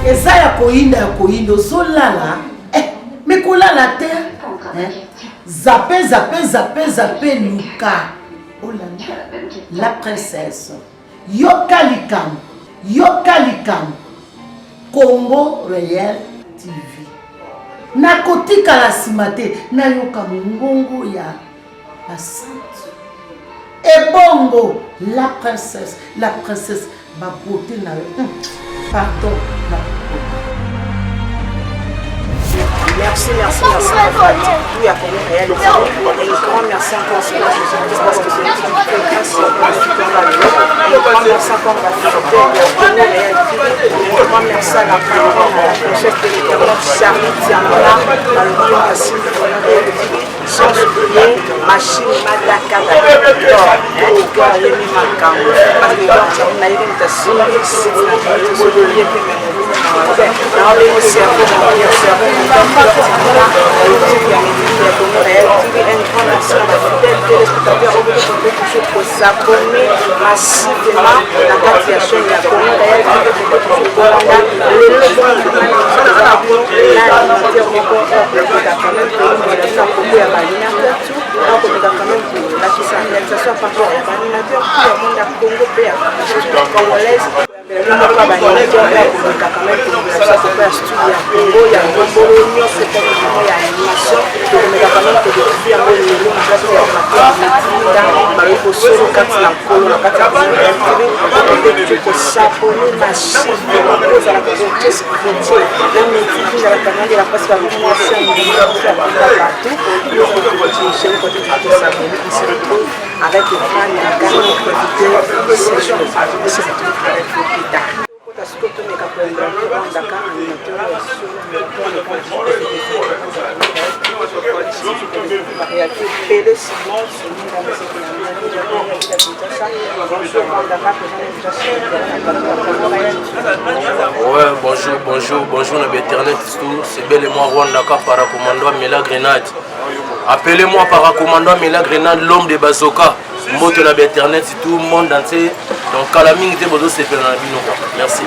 eza ya koyinda ozolala mais kolala te zape luka olanda la princesse yoka likambo Congo Réel TV nakotikala nsima te nayoka mongongo ya basante ebongo la princesse babote na pardon Merci à Fati. Oui, à Congo Réel. Et grand merci encore sur la société parce que c'est une petite grâce au super valeur. Et grand merci encore à la société de Congo Réel. Et grand merci à la première, à la princesse de l'Éternel, Charlie Tiamona, à l'Union Kassim de Congo Réel. Sans oublier Machine Madakada, et cœur Rémi Makambo. Parce que donc, ça m'a aidé à se c'est oublier que dans les cerveaux, s'abonner massivement à la création de la Congo Réel avec le plan de la gamme de Ouais, bonjour, le Internet, c'est bel et moi, Rwandaka, paracommandant Mela Grenade. Appelez-moi paracommandant Mela Grenade, l'homme de Bazoka. Moto na Internet, c'est tout le monde entier. Donc, Kalaming, c'est beau, c'est plein de bino. Merci.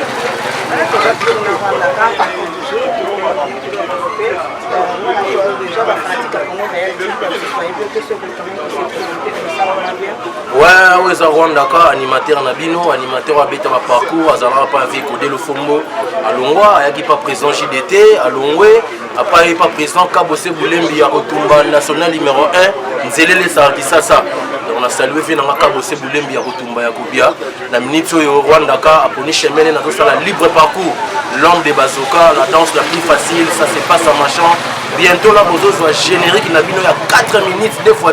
Ouais, ça Rwandaka, animateur Nabino, animateur à Beta parcours, Azara pas avec Odelo Fombo, à Longwa, il n'y a pas présent JDT, à Longwe, après il n'y a pas présent Kabose Boulembi, à Otumba national numéro 1, Nzelele Sarkisasa. On a salué Venanga Kabose Boulembi, à Otumba Yakubia, la minute au Rwandaka, à Poni Chemene, dans le libre parcours, l'homme de Bazoka, la danse la plus facile, ça se passe à machin. Bientôt là, Bozo soit générique, Nabino, il y a 4 minutes, 2 fois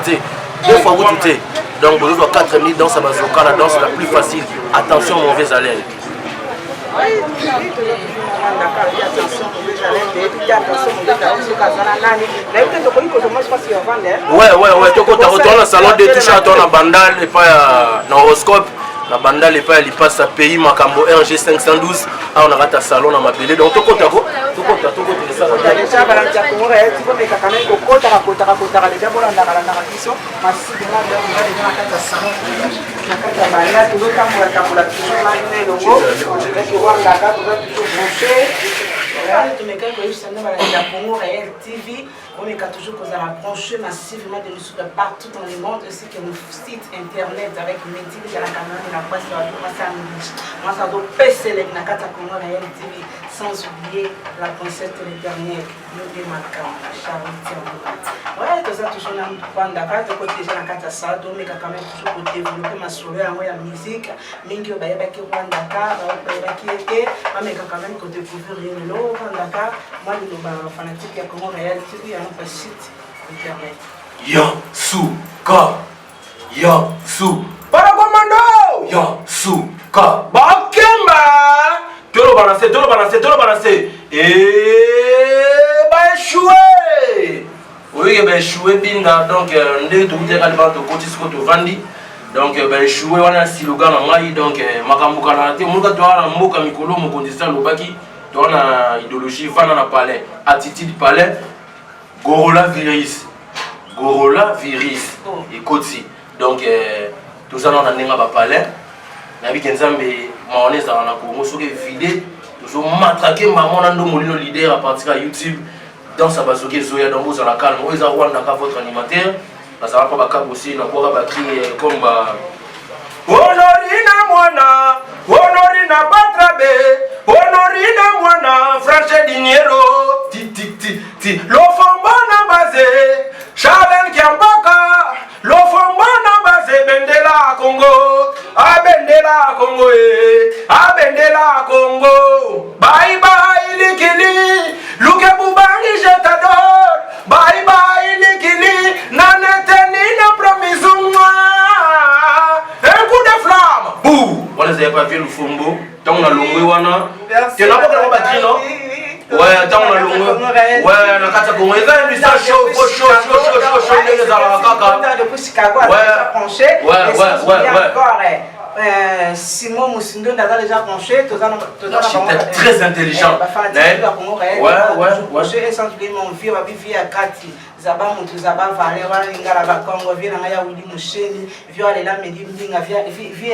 vous tout est. Donc, Bozo soit 4 minutes dans sa Bazoka, la danse la plus facile. Attention, mauvaise haleine. Ouais, tu retournes au salon de toucher à ton bandal et pas dans l'horoscope. La bandale et pas elle passe à pays Macambo RG 512. Ah, on a raté un salon dans ma belée. Donc, tout côté. On est toujours branché massivement de nous partout dans le monde, ainsi que nos sites internet avec les médias de la caméra de la presse, moi ça doit passer les Nakata Congo Réel TV, sans oublier la princesse de l'éternel, Yodé Makam, Charité. Ouais, tout ça toujours dans le point d'accord, tu côté déjà la Kata Sado, mais quand même toujours pour développer ma soirée en la musique, Mingo Bayaba qui Rwanda Dakar, Bayaba qui était, mais quand même qu'on découvre rien de l'eau, Rwanda Dakar, moi je suis fanatique de Congo Réel TV, un site internet. Yasuka Paracommando Yasuka Bakemba Tolo balancé bah échoué. Oui, bah échoué binda donc ndé tout te kalba to kotis ko to vandi donc bah échoué wana siloga na ngai donc makambuka na te muka to ala mboka mikolo mo kondisa lobaki to na idéologie vana na palais attitude palais Gorola virus et Kotsi. Donc tout ça on a nenga ba palais. Na bi kenzambe maoneza na Congo soki vidé Nous avons matraqué maman Nando Molino leader à partir de YouTube. Dans sa bazoke Zoya dans vous à la calme. Vous avez votre animateur. Ça va pas cap aussi. On pourra crier comme Honorina Moana, Honorina Patrabe, Honorina Moana, Franche Diniero, ti, Lofombona Bazé, Charles Kiambaka, Lofombona Bazé, Bendela Congo, Abendela Congo, Abendela Congo, bye bye Likili, Luke Bubangi je t'adore, bye bye Likili, Naneteni na promisuma. Un coup de flamme! Bouh! Vous n'avez pas vu le fombo? Tant on a l'ongwe wana. Tu n'as pas de batterie, non? Ouais, tant on a l'ongwe. Ouais, on a quatre congos. Ils ont chaud. Ouais. Simon Moussindo n'a déjà penché, l'architecte très intelligent. Et sans oublier mon vieux, ma vie à Kati, Zaba Moutou Zaba, Valera, Lingala Bakongo, vient à Willy Moucheni, vieux à l'élan Medi Binga, vieux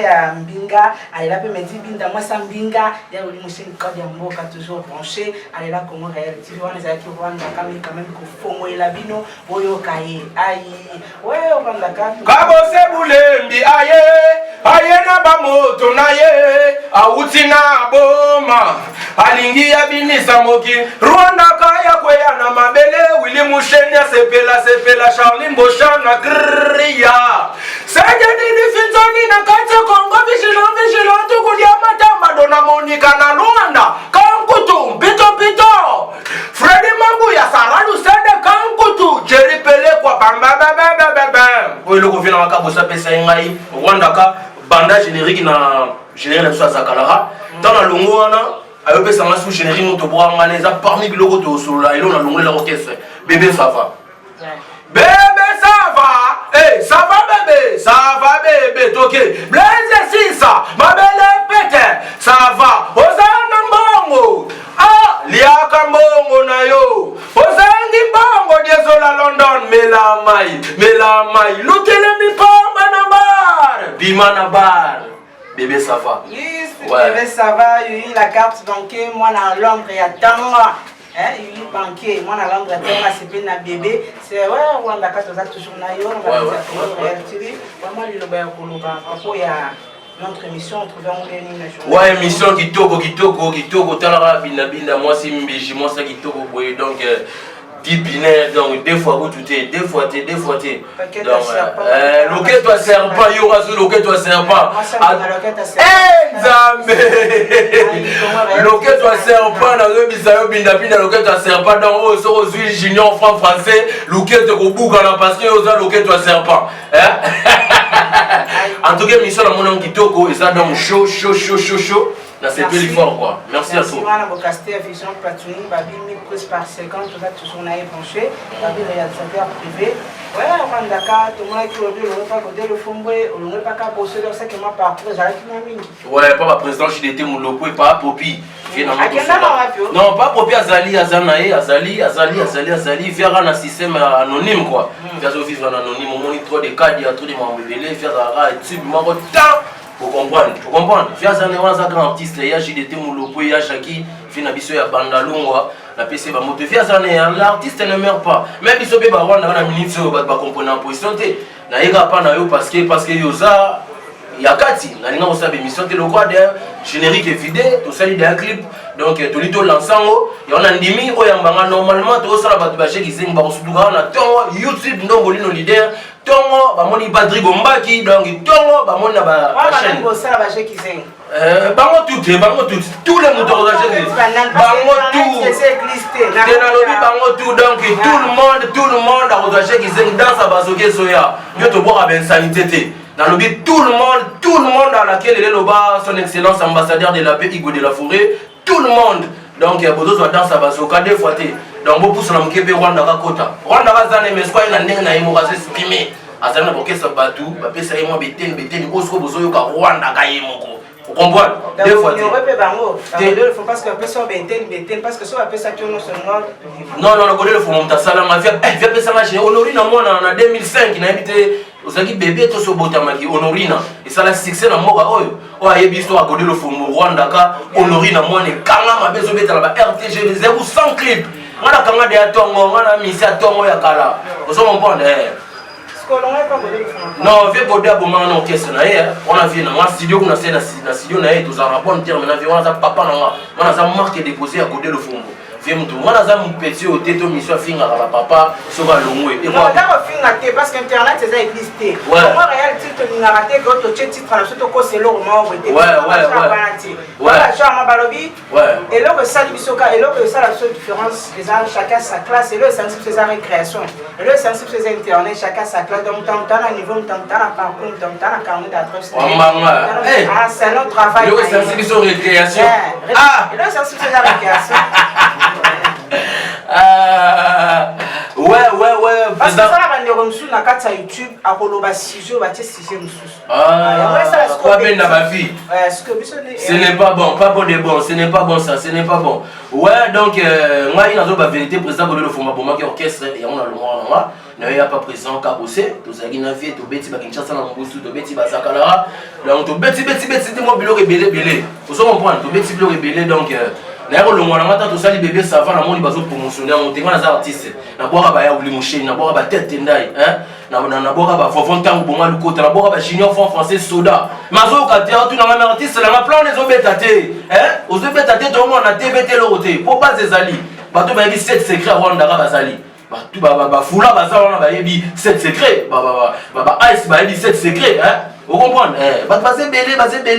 à Mbinga, à l'élan Medi Binga, moi sans Binga, il y a Willy Moucheni, Kodiambo, qui a toujours branché, à l'élan Congo réel. Tu vois, les acquis Rwanda, quand même, qu'au fond, et la bino, Oyo Kaye, aïe, ouais, au Rwanda, Kabo Seboulembi, aïe, na bamoto na ye auti na boma alingi ya binisa moki Rwanda kaya kweya na mabele Willy Moucheni sepela Charlie Mbosha na gria sege dini finzoni na kata Kongo vigilant tukulia matamba dona Monika na Rwanda kankutu pito Freddy Mambuya Saralu sende kankutu Jerry Pele kwa bamba oyo ko vina makabosa pesa ngai Rwanda ka banda générique na générique sur Zakalara dans la longona ayo pesa nga sous générique moto pour maneza parmi biloko to solo elo na longole la orchestre bébé ça va eh ça va bébé toke blaze sisa ma belle pete ça va ozana mbongo ah liaka mbongo na yo ozangi mbongo diezola London mela mai lutele mipamba na bar bimana bar bébé ça va yes ouais. Bébé ça va il la carte bancaire moi dans l'ombre et attends il banquier moi dans l'ombre et attends c'est bien bébé c'est ouais on a toujours na yo on va dire vraiment il le bien koloba après il y a notre émission on trouve un léning national ouais émission kitoko talara binabinda moi c'est mbiji moi ça kitoko boy donc 10 binaires donc deux fois vous tout est deux fois t'es donc loquet-toi serpent yora sur loquet-toi serpent loquet-toi serpent dans le bisayo binabinda loquet-toi serpent dans au so aux junior français loquet-toi bouka parce que aux loquet-toi serpent en tout cas mission la mon kitoko et ça donc chaud là c'est plus fort quoi. Merci à toi. Moi na Castel Vision Platini babi mi prise par séquence tout ça toujours na branché babi réalisateur privé ouais on Dakar tout moi qui le pas côté le fombé on ne pas qu'à bosser dans ça que moi parcours j'arrive na mingi ouais pas président JDT Mouloko et pas Popi non pas Popi Azali vers un système anonyme quoi faire vivre en anonyme on monite trop de cas il y a trop de membres belé faire un tube moi temps. Vous comprenez? Fia zane wana grand artiste ya JDT Mouloko ya Jackie fina biso ya Bandalungwa la PC ba moto fia zane l'artiste ne meurt pas même biso be ba wana na minute ba comprendre en position té na yeka pa na yo parce que yoza ya kati na linga osa be mission té le quoi de générique est vidé to sali d'un clip donc to lito lansango ya on ndimi oyambanga normalement to sala ba bache ki zinga ba suduga na ton YouTube ndongo lino leader tongo bamoni Patrick Ombaki donc tongo bamoni na ba chaîne bango tout tous les moteurs de chaîne bango tout donc tout le monde a rejoint qui zeng dans sa bazoke soya yo to boire ben sanité dans le but tout le monde à laquelle il est le bas son excellence ambassadeur de la paix Igo de la Forêt tout le monde donc bozo soit dans sa bazoka deux fois té donc beaucoup sur la mukebe Rwanda Kota Rwanda zane mais quoi na ndenge na imoraze exprimer azana boke sa batu ba pesa yemo beteni osko bozo yo ka Rwanda ka yemoko vous comprenez deux fois té il faut parce que personne beteni parce que so pesa qui on seulement non godelo faut monta sala ma via pesa ma chez Honorina mona na 2005 na habité ozaki bébé to so botamaki Honorina et ça la succès na moka oyo o ayebi histoire godelo faut Rwanda ka honoré na moi ne kanga ma bezo beta la RTG 0 clip ngana kanga de atongo ngana misi atongo ya kala ozo comprendre non vieux Godé aboma na orchestre na ye on a vu na moi studio kuna c'est na studio na ye tous en bon terme na vie on a papa na on a marque déposé à Godé le Fumbo moi je petit au této mission finga papa sur longwe et moi finga parce que internet c'est existé moi réalité to ninga raté que to titre na surtout ko c'est l'eau moi ouais genre balobi et là que ça bisoka et là que ça la seule différence les gens chacun sa classe et là sensible c'est sa récréation et là sensible c'est internet chacun sa classe donc tant à niveau tant à parcours tant à carnet d'adresse ah c'est notre travail le sensible sur récréation ah et là sensible c'est la récréation ouais parce que ça la rendre reçu na kata YouTube a koloba sujet ba sujet mususu quoi ben na ma vie ce n'est pas bon ce n'est pas bon ça ce n'est pas bon ouais donc moi il a ba vérité président de l'Ofoma Boma qui orchestre et on a le moi na ya pas président Kabosé to zaki na vie to beti ba Kinshasa na Mbusu to beti ba Zakala donc to beti moi bilo rebelle vous comprendre to beti bilo rebelle donc d'ailleurs le monde a tout ça les bébés savants la monde ils baso promotionner on te quand les artistes na boire ba ya ouli mouché na boire ba tête tendai hein na boire ba fofon tango bonga lukota na boire ba junior français soda mazo katia tout na ma artiste na plan les obetate hein aux obetate to on a TVT le côté pour pas ezali bato ba yebi 7 secrets Rwanda ka bazali bato ba fula bazala na ba yebi 7 secrets ba ice ba yebi 7 secrets hein vous comprenez basé belé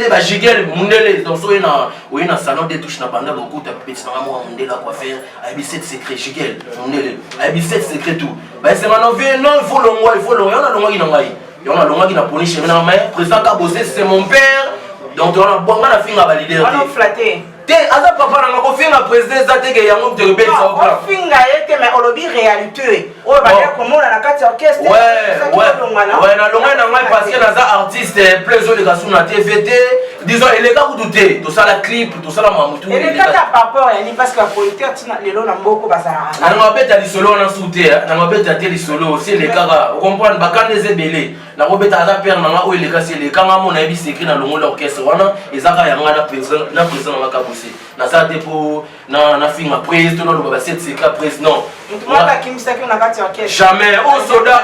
ba jigel mundele donc so na salon de touche na banda beaucoup ta petit na moi mundela quoi faire a 7 secrets jigel mundele a 7 secrets tout ba c'est maintenant non il faut longwa on a longwa qui na ngai on a longwa qui na poni chez na mais président Kabosé c'est mon père donc on a bonga na finga valider on a flatté te aza papa na ko finga président za te ke yango te rebelle ça on finga ete mais on lobi réalité o ba ya komona na kati orchestre ouais na longa na ngai parce que naza artiste plaisir de kasu na TVT disons il est ka kututé to sala clip to sala mamutu et le kata papa yani parce que politique tina lelo na mboko bazara na ngabeta lisolo na souté na ngabeta te lisolo aussi les kaka vous comprenez bakane zebele na ngabeta za père na nga o ele kasi le kanga mona yebi secret na longo l'orchestre wana ezaka yanga na président na Kabosé na ça dépôt na film après tout le ba 7 secret après non jamais au soda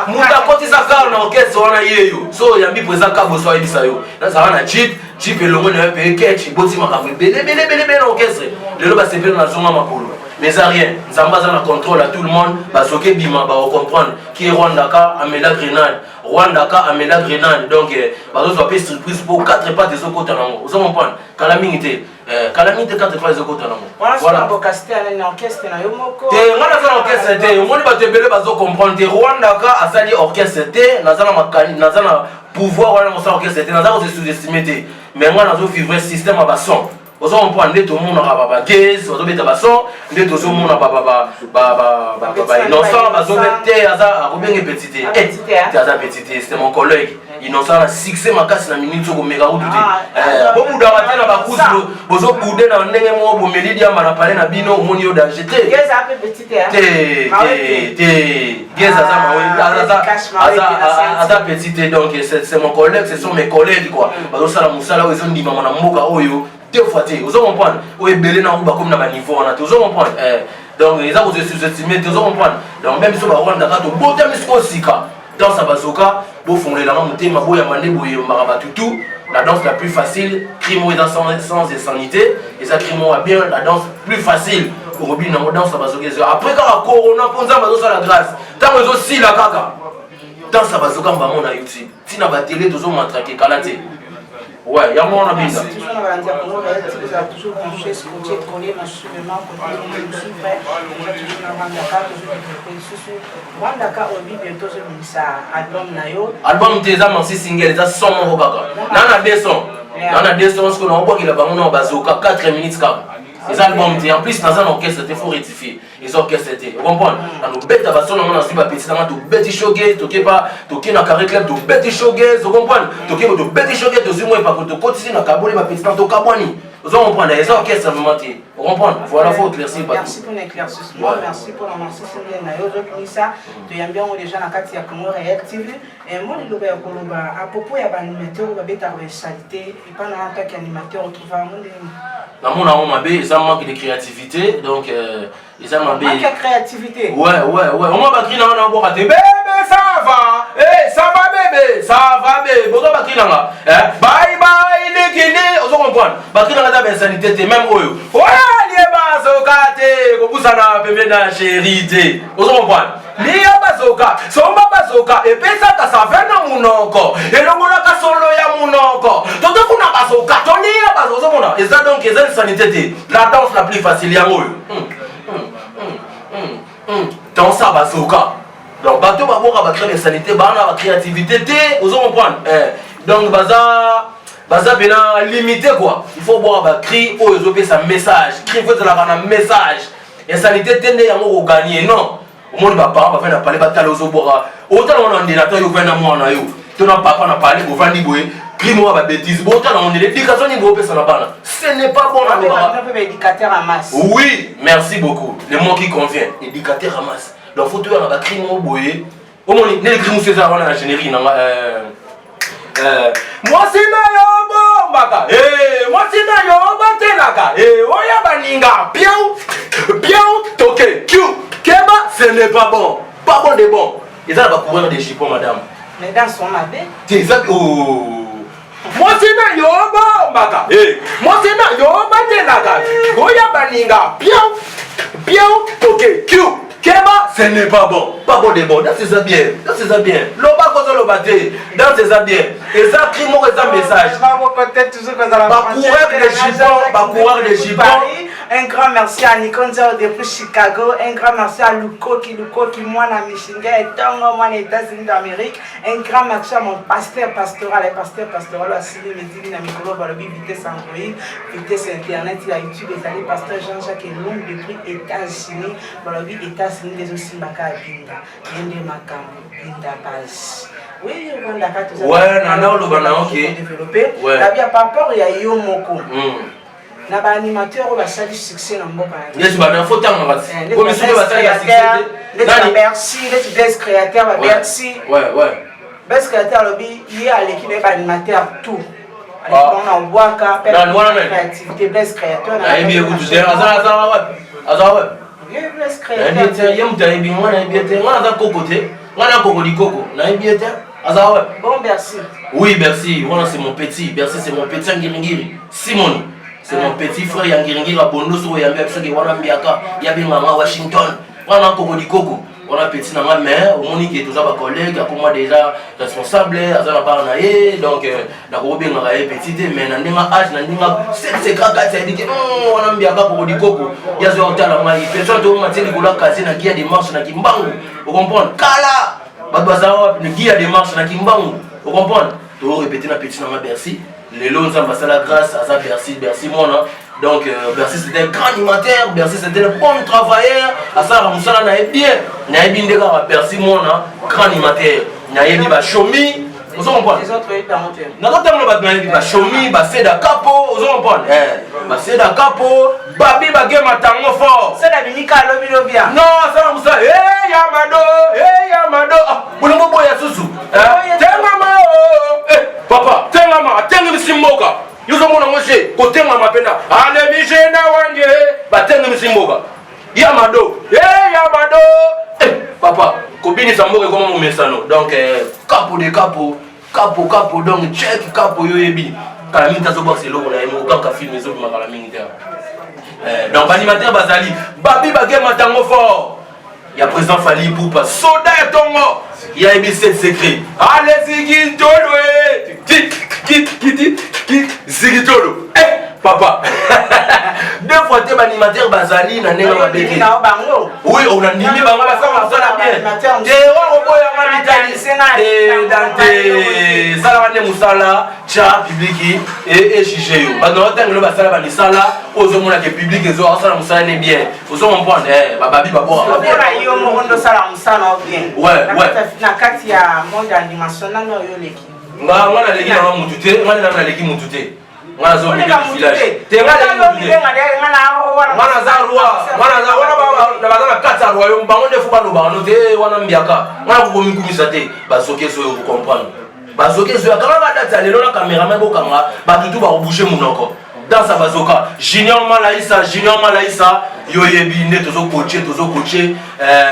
muta koti sa car na orchestre wana yeyo so yambi président Kabosé ayebisa yo na ça na chip elongo na pe ketch boti makambo belé na orchestre lelo ba sepela na zonga makolo mais ça rien nzamba za na contrôle à tout le monde ba soke bima ba comprendre qui Rwanda ka amela grenade donc ba zo pa surprise pour 4 pas des autres nango vous comprendre calamité 4 pas des autres nango voilà pour caster un orchestre na yo moko te ngana za orchestre te ngoni ba tebele ba zo comprendre te Rwanda ka asali orchestre te nazana makani nazana pouvoir wana mo sa orchestre te nazana se sous-estimer te mais ngana zo vivre système ba son vous comprenez tout le monde a baba gaze vous beta ba son tout le monde a baba innocent ba zo beta aza akobenge petite c'est mon collègue innocent na succès makasi na minute ko mega ko tuté bo buda batena ba kuzu bozo bude na ndenge mo bo melidi amba na pale na bino omoni yo danger te gaze a petite gaze aza petite donc c'est mon collègue ce sont mes collègues quoi bazo sala musala ozo ndima na mboka oyo deux fois vous comprenez ou belé na uba comme na ba niveau on a vous comprendre donc les gens vous sous-estimer vous comprendre donc même si on va rendre d'accord to botem sika dans sa bazoka bo fondé la motema boya mande boye maraba tout la danse la plus facile crimo dans sans sanité et ça crimo a bien la danse plus facile pour bien na danse sa bazoka après quand corona ponza bazo la grâce tant ils aussi la kaka dans sa bazoka ba mon na YouTube tina ba télé toujours m'attraquer kalaté. Ouais, il y a mon ami. Toujours branché, scotché, collé, absolument, album déjà mon single ça son mon baka. Nana 200. Nana 200 parce que on voit qu'il a pas mon bazoka 4 minutes cap. Les albums en plus dans un orchestre il faut rectifier. Les orchestres vous comprenez? Dans nos bêtes à on a suivi petit dans tout petit showgaze, toqué pas, toqué na carré club, tout petit showgaze, vous comprenez? Toqué tout petit showgaze, tout moins pas que tu continues na kaboli ma petit dans to kabwani. Vous comprenez, les orchestres sont montés. Vous comprenez? Voilà, il faut éclaircir. Merci pour l'éclaircissement, merci pour la merci sur les naïos. Je ça, tu aimes bien déjà la carte de Congo Réel TV. Et moi, je vais à propos de l'animateur, je vais ta réalité. Et pendant un temps qu'animateur, on trouve un monde. Dans mon amour, ils ont manqué de créativité, donc ils ont manqué de créativité. Ouais. On m'a crié dans un bois, bébé, ça va, ça va bébé, ça va bébé. Bon, on m'a crié dans là, bye bye, les guinées, on se comprend. Bah, crié dans la table sanité, même eux. Ouais, les bazooka, vous avez bébé dans la chérité, on se comprend. Les bazooka, son bazooka, et puis ça fait dans mon encore, et le monde a solo ya mon encore. Donc, on a bazooka, on y a bazooka, et ça donc, la sanité, la danse la plus facile, il y a dans ça, bazooka. Donc, bateau va voir la sanité, la créativité, vous comprenez. Donc, baza bien limité quoi. Il faut voir un cri, oh, ils ont sa message. Cri, il faut un message. Et la sanité, tenez à moi gagner, non. Au monde va pas faire parler, va t'aller aux bois. Autant on a un délateur, il y a un mois, tu n'as pas parlé, vous vendez, crie-moi ma bêtise. Bon, on est l'éducation niveau ça n'a pas. Ce n'est pas bon. On peut éducateur à masse. Oui, merci beaucoup. Le mot qui convient, éducateur à masse. Donc, faut toujours avoir crie-moi au boyer. Au moins, les cris, c'est ça, on a la générie. Moi, c'est Nayobo, Maka. Moi, c'est Nayobo, Telaka. Oya Baninga, Piao, Toke, Q. Keba, ce n'est pas bon. Pas bon de bon. Ils ont pas couvrir des chipots, madame. Les dents sont malades. Oh. Moi c'est na yoba maka. Moi c'est na yoba telaka. Oya baninga. Piao, toke, Q. Keba, ce n'est pas bon. Pas bon de bon. Dans c'est ça bien. Loba kozo lobate. Dans c'est ça bien. Et ça crie mon message. Bakourak de Chipon. Un grand merci à Nikonza depuis Chicago. Un grand merci à Luko qui moi na Michigan et Tongo moi les États-Unis d'Amérique. Un grand merci à mon pasteur pastoral à Sylvie Medini na Mikolo Balobi vitesse Android, vitesse internet à YouTube et allé pasteur Jean-Jacques Elong depuis États-Unis. Balobi États-Unis les aussi Baka Binda. Yende Makambo Binda base. Oui, on a fait tout ça. Ouais, nana le bana OK. Développé. La bien par rapport il y a yo moko. Na ba animateur ba sali succès na mboka. Yes, ba na faut tant ngati. Comme si ba sali succès. Merci, les best créateurs ba merci. Ouais. Best créateur lobi il a l'équipe ba animateur tout. On a boaka, créativité best créateur na. Ai bien vous dire azara. Oui, best créateur. Yem tayi bi ngwana bien te ngwana kokote. Ngwana kokodi koko. Na bien te azara. Bon merci. Oui, merci. Voilà, c'est mon petit. Merci, c'est mon petit Ngiri. Simon. C'est mon petit frère Yangiringi à Bondo sur Yambi qui wana Mbiaka, Yabi Mama Washington. On a Kokodi Koko. On a petit na ma mère, on qui est toujours ma collègue, pour moi déjà responsable, azana barnaye, donc la Kobi na petit mais na ndinga âge na ndinga c'est kaka ça dit que on a Mbiaka Kokodi Koko. Ya zo hôtel ma personne to ma teli kola kasi na kia des marches na Kimbangu. Vous comprenez? Kala. Babazawa ne kia des marches na Kimbangu. Vous comprenez? To répéter na petit na ma Bercy. Les lots ça la grâce à ça Bercy mon donc Bercy c'était un grand animateur, Bercy c'était un bon travailleur, à ça Ramoussala n'a bien ndeka Bercy mon grand animateur, n'a ba Chomi, vous comprenez les autres parentés. Na ko tamo ba ba Chomi, ba Seda Capo, vous comprenez ba Seda Capo, Babi ba game tango fort. C'est la Binika lobi bien. Non, ça Ramoussala, Yamado, Bulongo boya susu. Tengama papa, tenga simboka. Yuzo mona moshe, ko tenga mapenda. Ale bijena wanje, ba tenga simboka. Yamado. Papa, ko bini samboka comme mon mesano. Donc capo donc check capo yoyebi. Kala minta zo boxe lo na emo ka film zo makala mingi donc animateur bazali, Babi ba game tango fort. Il y a président Fali Poupa, Soda et Tongo. Il y a émis secret. Allez, Zigitolo. Zigitolo. Papa. Deux fois, tu es animateur Bazali, na nena mabeki. Oui, on a nimi bango parce qu'on s'en a bien. Des rois au boy en Italie. Dante. Salamane Moussala, Tcha, Publiki et Chicheyo. Parce que nous avons basala banisala, aux hommes qui public et aux hommes Moussala n'est bien. Aux hommes point, Babi Babo. Ouais. Na kati ya monde animation na yo leki. Nga leki na mutute, nga na leki mutute. Mwana zo mide village. Te ngala mide. Mwana za roi. Mwana za wana na bazana kata royaume bango ndefu ba no ba no te wana mbiaka. Mwana ko komi kumisa te bazoke so yo comprendre. Bazoke so ya kama ba data lelo na cameraman bo kanga ba tutu ba bouger munoko. Dans sa bazoka Junior Malaïssa yoyebi ne tozo coacher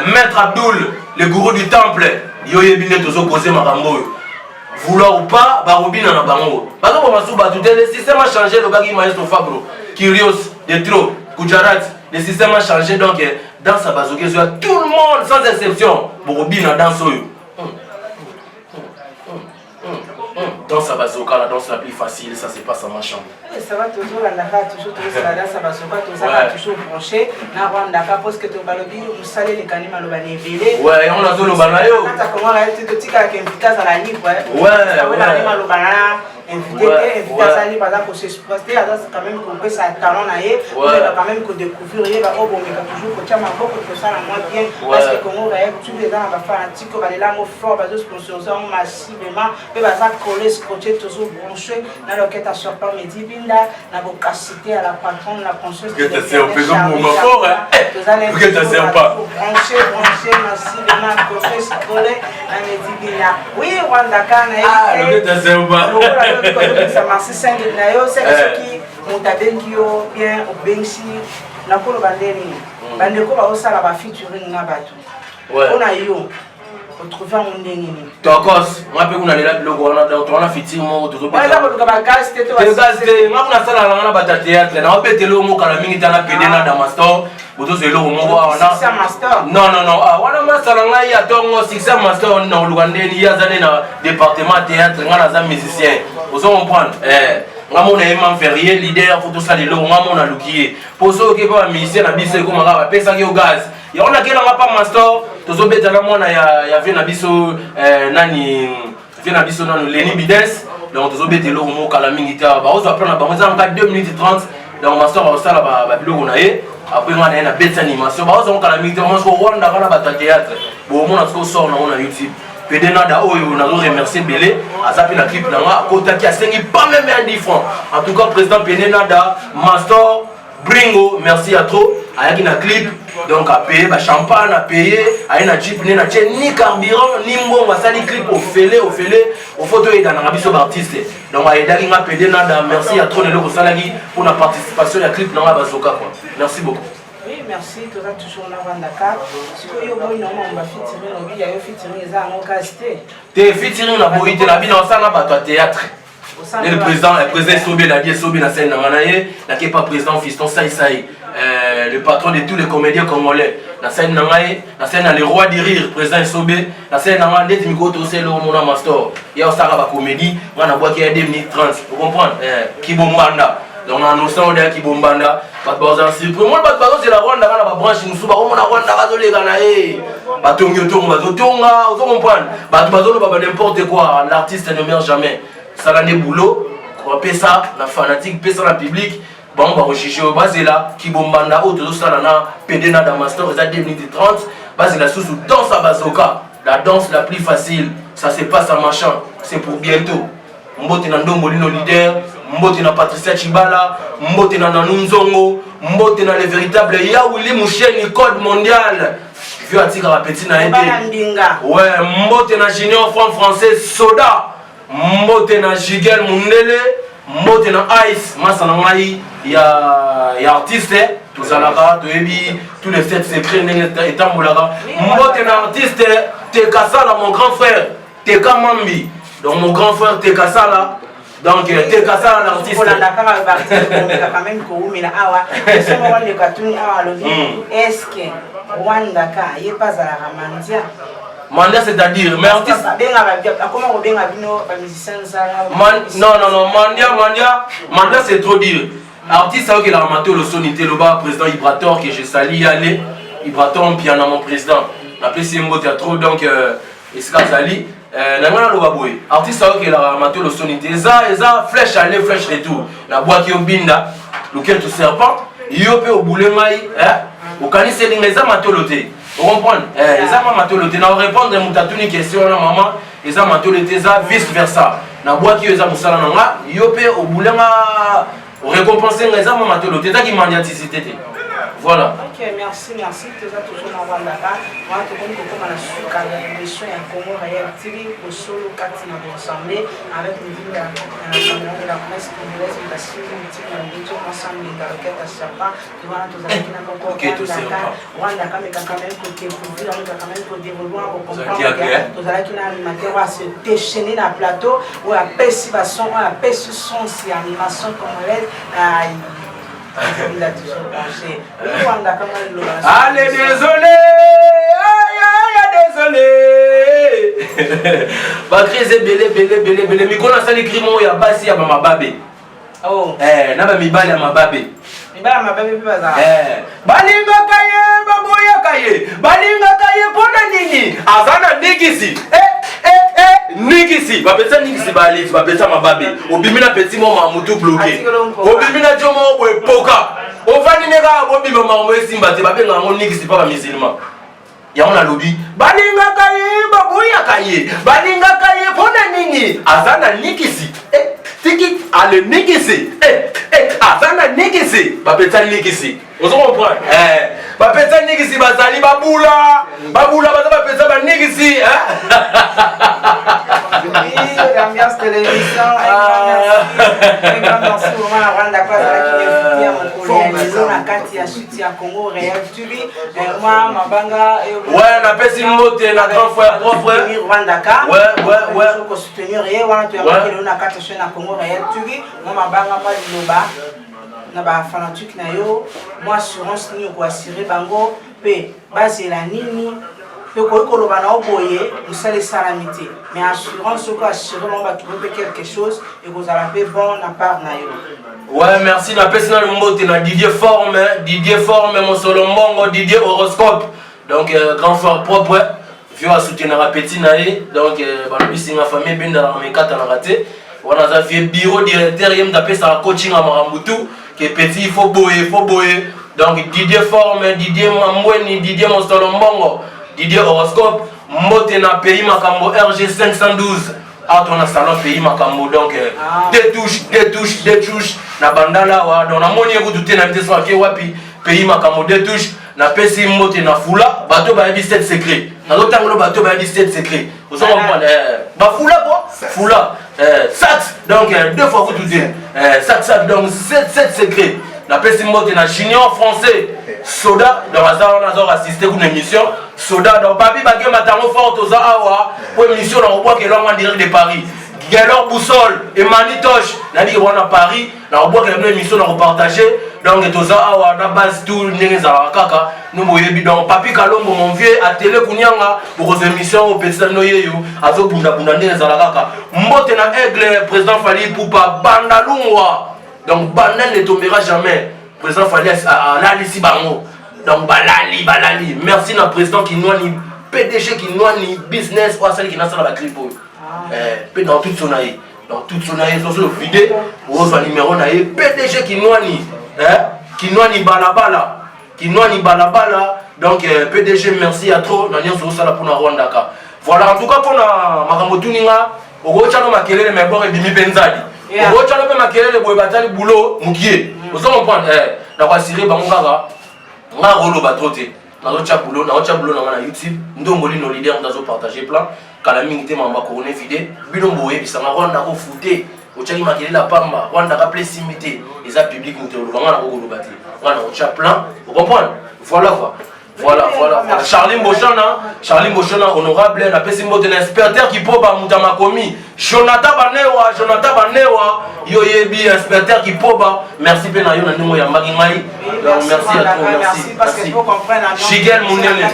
Maître Abdoul le gourou du temple yoyebi ne tozo poser makambo. Vouloir ou pas, barobina na bango. Bazo ko masu ba tout le système a changé le bagi maestro Fabro, Kyrios, Detro, Kujarat, le système a changé donc dans sa bazoka tout le monde sans exception barobina dans soyo. Dans sa bazoka, la danse la plus facile, ça se passe en ma chambre. Ça va toujours, la toujours la danse à bazoka, toujours branché. Na Rwanda, parce que tu vas le dire, vous salez les canimals au bané belé. Ouais, on a tout le banayo. Quand tu commences à être petit, avec un petit à la livre, ouais. Ouais, l'animal au banana. Invité à ça, il va s'exposer, quand même qu'on peut sa talent naïe, quand même qu'on découvrir, il va toujours que tu as beaucoup de ça moins bien, parce que comme on va tous les ans, on va faire un petit peu de l'amour fort, on va sponsoriser massivement, puis on va coller, scotcher, toujours branché, dans le quête à sortir, mais dit, binda, la vocacité à la patronne, la conscience. Que tu sais, on peut comme moment fort, hein? Que tu sais pas. Branché massivement, coller, scoller, on me dit, binda. Oui, Rwanda, ah, que tu sais pas. Ça marche, c'est ceux qui ont bien au Bensi, la cour bandéni. Bandeko va aussi la featuring na batu. On a eu retrouver un ndengini. Tokos, moi pe kuna lela biloko wana donc on a featuring mo to ba la ko ba gas te to ba. Gas te, moi kuna sala la na ba théâtre, na opetelo mo kala mingi tana pede na Damastor. Boto zelo mo wana. Success Master. Non, ah wana masala ngai ya tongo Success Master na lugandeni ya zane na département théâtre ngana za musicien. Vous comprenez ngamo na ema férié leader photo ça lelo ngamo na lukié. Poso ke ba musicien na biso ko maka ba pesa ki o gaz. Ya ona kela ngapa master tozo beta na mwana ya vient na biso nani vient na biso nanu Leni Bides. Donc tozo beta lo mo kala mingi ta ba ozo apprendre ba moza en 2 minutes 30 donc master ba sala ba biloko na ye. Après on a une bête animation bah on a mis on se Rwanda quand on a théâtre bon on a ce qu'on sort on a YouTube Pedenada oh on a remercié Belé à ça puis la clip là côté qui a 5 pas même 10 francs en tout cas président Pedenada Master Bringo merci à trop à qui na clip donc à payer ba champagne à payer à une jeep ni na ni carburant ni mbongo ça les clip au fêlé au photo et dans la biso artiste donc à aider à Pedenada merci à trop le salagi pour la participation à clip dans la bazoka quoi merci beaucoup. Oui, merci, tu as toujours la Dakar. Si tu as un on va featuring, il y a un featuring, ça a casté. Tu es featuring, la boïté, la vie dans ça, là, théâtre. Le président Sobé, la vie Sobé, la scène, la qui n'est pas président, fiston Saï Saï, le patron de tous les comédiens congolais. La scène, le roi du rire, président Sobé, la scène, net micro, tout c'est le Mona Master. Il y a aussi la comédie, on a boit qu'il y a 2 minutes 30, vous comprenez? Kibombanda. Donc on a notion de Kibombanda. Pour moi, c'est la Rwanda, la branche, nous sommes à Rwanda, les Ganaïs. Vous comprenez? N'importe quoi, l'artiste ne meurt jamais. Ça l'année boulot, on paie ça, la fanatique, paie ça la public. Bon, on va rechercher au bas là, Kibombanda, tout ça, là, Pédena Damastor, ils ont 2 minutes 30. Bas là, sous danse à Bazoka, la danse la plus facile, ça se passe à machin, c'est pour bientôt. Mbote na Ndombo Lino leader, mbote na Patricia Chibala, mbote na Nanunzongo, mbote na le véritable Yaouli Moucheni code mondial. Vieux atika la petite na été. Ouais, mbote na Junior français Soda, mbote na Jigel Mundele, mbote na Ice, masa na ngai ya artiste, tout ça là, tous les 7 secrets étant moulaga. Mbote na artiste, Tekasala mon grand frère, Teka Mambi. Donc mon grand frère Tekasala, donc Tekasala l'artiste. Quand même est-ce que Rwanda il pas à la Mandia? Mandia c'est-à-dire mais artiste. Comment on bien non Mandia c'est trop dire. Artiste c'est qui l'a ramaté le sonité le bas président Ibrator que je salue aller Ibrator piano mon président. Appelé Simbo trop donc Iskazali. Nangana lo baboy artiste qui la ramaté le sonité eza flèche aller flèche retour na boîte yo binda lequel tout serpent yo pe au boulet mai au kanise lingeza matoloté vous comprenez eza matoloté na répondre mutatuni question na maman eza matoloté eza vice versa na bois qui eza musala nanga yo pe obulenga récompenser nga eza mama tolo teta ki mandiatisité te. Voilà. Ok, merci. Tu es toujours dans Rwandaka. Moi, tu connais comment on a su qu'à l'émission, il y a un Congo réel TV au solo 4 ans ensemble avec une ville de la presse congolaise, de la civilité, de la mission ensemble, de la requête à Chapa. Tu vois, tu as dit Rwandaka, mais quand même, côté couvrir, quand même, côté développement, pour comprendre. Tu as dit l'animateur va se déchaîner dans le plateau, où la percivation, où la perception, c'est l'animation congolaise. Il a toujours pensé. Allez, désolé! Désolé! Bakri, c'est belé. Mais qu'on a ça l'écrit, moi, il y a Bassi à ma babé. Oh. N'a pas mis balle à ma babé. Ma babé, pas ça. Balinga kaye, baboya kaye. Balinga kaye, pona nini. Azana nigisi. Nigisi, bapesa nigisi bali, bapesa mababe. Obimina petit moment mutu bloqué. Obimina jomo boy poka. Ovani nega obimina mamo esimba te babenga ngo nigisi pa ba musulman. Ya on a lobby. Balinga kaye, baboya kaye. Balinga kaye pona nini? Azana nigisi. Tiki ale nigisi. Azana nigisi. Bapesa nigisi. On se comprend. Bapesa nigisi bazali babula. Babula bapesa ba nigisi, L'ambiance télévision, un grand merci vraiment à Rwanda quoi qui est mon collègue na kati ya suite ya Congo réel TV moi mabanga ouais na pesi moté na grand frère propre Rwanda ka ouais pour soutenir et wana tu ya na kati chaîne na Congo réel TV moi mabanga moi liloba na ba fanatique na yo moi assurance ni ko assurer bango pe bazela nini. Mais assurance que assurément va trouver quelque chose et vous allez bon à part naïo. Ouais, merci na personne le mot na Didier Forme mon solo mbongo Didier horoscope. Donc grand frère propre vieux à soutenir un petit naï donc balobisi ma famille benda na mekata na raté. On a fait bureau directeur yem d'après ça coaching à Marambutu que petit il faut boyer. Donc Didier Forme, Didier Mamweni, Didier mon solo mbongo. Didier horoscope, moté na pays Makambo RG 512. Ah, ton salon pays Makambo donc des touches na bandala wa donc na moni ko douter na vitesse wa ke wapi pays Makambo des touches na pesi moté na fula bato ba 17 secrets. Na lotango bato ba 17 secrets. Vous en comprenez ba fula quoi? Fula sax donc deux fois vous douter. Sax donc 7 secrets. Na pesi moté na junior français. Soda dans la salle on a assisté à une émission Soda dans papi bagé matango fort aux awa pour émission on voit que l'on en direct de Paris Galor Boussole et Manitoche n'a dit on a Paris on voit que l'émission on partager donc aux awa na base tout n'eza kaka nous moyebi donc papi Kalombo mon vieux à télé kunyanga pour émission au petit noyeyo azo bunda n'eza kaka mbote na aigle président Fali Poupa Bandalungwa donc Bandal ne tombera jamais. Président Fali a ici bango. Donc balali. Merci na président qui noie ni PDG qui noie ni business ou celle qui n'a pas la clipo. Dans toute son aïe. Dans toute son aïe, sur le vidé, ou au numéro naïe, PDG qui noie ni balabala. Qui noie ni balabala. Donc PDG merci à trop. Nous sommes sur la pour Rwanda. Voilà, en tout cas pour Makambo Tuninga, au Rochano Makelele mais bon et Bimi Benzali. Au Rochano Makelele boy batali boulot mukié. Vous comprenez na kwa siri bango kaka nga rolo batrote na ocha boulot na YouTube ndongoli no leader ndazo partager plan kala mingi te mamba corona vide bino boye bisanga Rwanda ko fouté ocha ki la pamba Rwanda ka place imité eza public mutelo banga na ko lobati nga ocha plan vous comprenez voilà Charlie Mbochana honorable na pesi mbote na inspecteur qui poba mutama komi Jonathan Banewa yo yebi inspecteur qui poba merci pe na yo na ndimo ya magi ngai merci à toi merci parce que faut comprendre Shigel Munene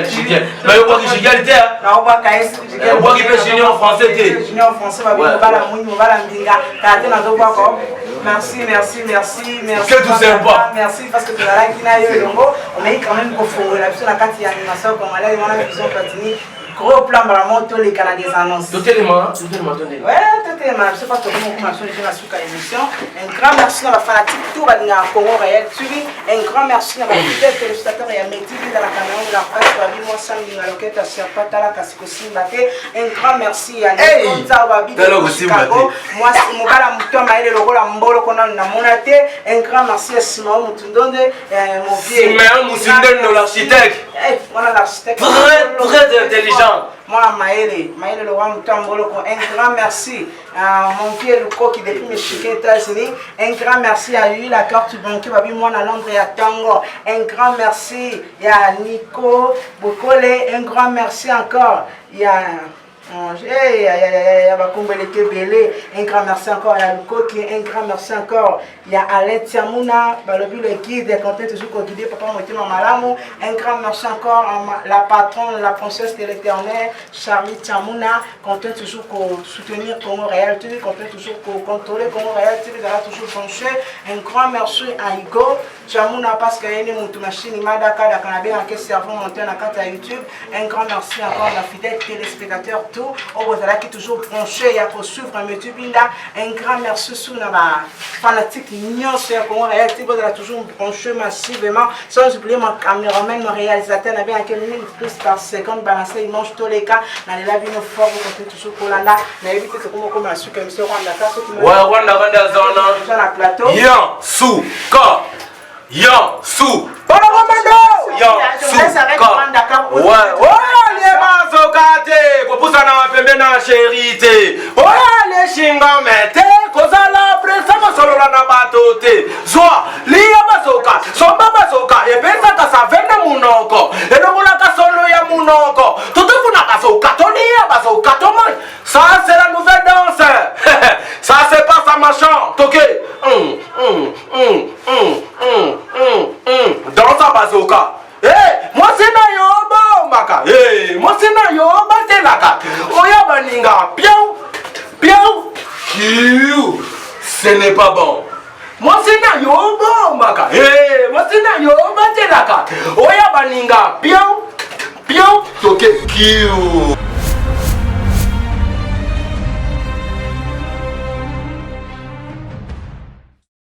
Shigel mais yo quoi Shigel te na oba KS Shigel quoi qui peut junior français te junior français ba bala munyi bala ndinga kate na zo quoi merci que tout sympa merci parce que tu as là qui na yo longo on est quand même confondre la la carte d'animation comme elle a vision continue gros plan vraiment tous les canaux des annonces tout élément donné ouais tout je ne sais pas comment on commence déjà la émission. Un grand merci à la fanatique tout à Congo Réel TV. Un grand merci à la fidèle téléspectateur et à Métis dans la caméra de la presse. Moi, Samedi à l'enquête à Serpatala Kasiko Simbate. Un grand merci à Nikonza Wabi de Chicago. Moi, c'est Mugala Mutoma et le rôle à Mbolo qu'on a monate. Un grand merci à Simao Mutundonde, mon vieux. Simao Mutundonde, l'architecte. Voilà l'architecte. Très intelligent. Moi, Maëlle le roi Mutambolo, un grand merci à mon vieux Luko qui depuis mes États-Unis. Un grand merci à lui, la carte bancaire, babi moi à Londres et à Tango. Un grand merci à Nico Bokole. Un grand merci encore. Il y a un grand merci encore à Luko qui un grand merci encore. Il y a Alain Tiamouna, le guide, content toujours guidé Papa Motima Malamu. Un grand merci encore à la patronne, la princesse de l'éternel, Charlie Tiamouna, content toujours pour soutenir Congo Réel TV, content toujours pour contrôler Congo Réel TV, toujours penché. Un grand merci à Igo Tiamouna parce qu'il y a une machine, il m'a d'accord, il y a un cerveau monté dans la YouTube. Un grand merci encore à la fidèle téléspectateur. Vous êtes toujours branché pour suivre YouTube. Un grand merci sur la fanatique sur Congo Réel TV. Vous êtes toujours branché massivement. Sans oublier mon caméraman, mon réalisateur, il y a 1 minute plus par seconde. Balancé, il mange tous les cas. Dans les laves, il fort. Vous continuez toujours pour la là. N'hésitez pas à comment je suis comme ça. Rwanda zona. Plateau. Yansuka. Yansu. Kopusana pembe na sherite. Le shinga mete kozala presa masolola na batote. Zwa liya basoka, somba basoka, epesa ka savene munoko. Enokola ka solo ya munoko. Totofuna basoka, tolia basoka, toman. Ça c'est la nouvelle danse. Ça c'est pas ça machin. Toke. Danse à basoka. Moi c'est na yobo maka. Moi c'est na yobo telaka. Oya baninga piou piou. Ce n'est pas bon. Moi c'est na yobo maka. Moi c'est na yobo telaka. Oya baninga piou piou. Toke kiu.